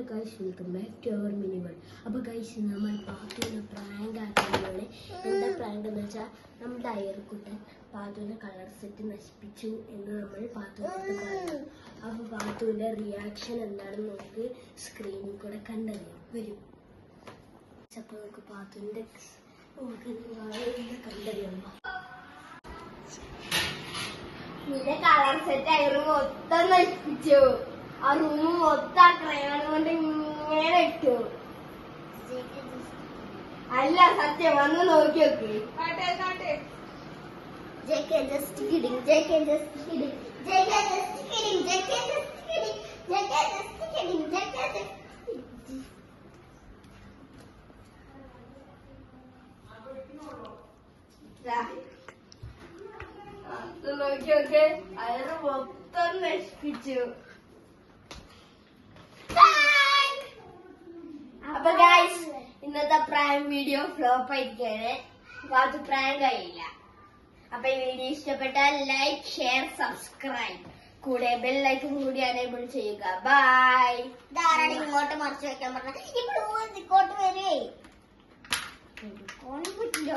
Guys, welcome back to our mini world. അപ്പോൾ guys, നമ്മൾ പാത്തുവിനെ പ്രാങ്ക് ആക്കുന്നതാണ്. എന്താ പ്രാങ്ക് എന്ന് വെച്ചാൽ, നമ്മുടെ അയർക്കുട്ടൻ പാത്തുവിൻ്റെ കളർ സെറ്റ് നശിപ്പിച്ചു എന്ന് നമ്മൾ പാത്തുവിനോട് പറഞ്ഞു. അപ്പോൾ പാത്തുവിൻ്റെ റിയാക്ഷൻ എന്താണെന്ന് നമുക്ക് സ്ക്രീനിൽ കൂടെ കണ്ടറിയാം. വരും. അപ്പോൾ നമുക്ക് പാത്തുവിൻ്റെ കണ്ടറിയാം. നിന്റെ കളർ സെറ്റ് അയർ മൊത്തം നശിപ്പിച്ചു. ആ റൂം മൊത്തം ക്രയോൺ കൊണ്ട് ഇങ്ങനെ ഇട്ടു. അല്ല, സത്യം വന്ന് നോക്കി നോക്ക്. Just kidding, just kidding, just kidding, just kidding, just kidding, just നോക്കി നോക്ക്. അയർ മൊത്തം നശിപ്പിച്ചു. അപ്പൊ ഗൈസ്, ഇന്നത്തെ പ്രാങ്ക് വീഡിയോ ഫ്ലോപ്പ് ആയിരിക്കാണ്. അത് പ്രാങ്ക് ആയില്ല. അപ്പൊ ഈ വീഡിയോ ഇഷ്ടപ്പെട്ടാൽ ലൈക്ക്, ഷെയർ, സബ്സ്ക്രൈബ്, കൂടെ ബെൽ ഐക്കൺ കൂടി എനേബിൾ ചെയ്യുക. ബൈ. ധാരാളം ഇങ്ങോട്ട് മറിച്ച് വെക്കാൻ പറഞ്ഞ ഇങ്ങോട്ട് വരേ പറ്റില്ല.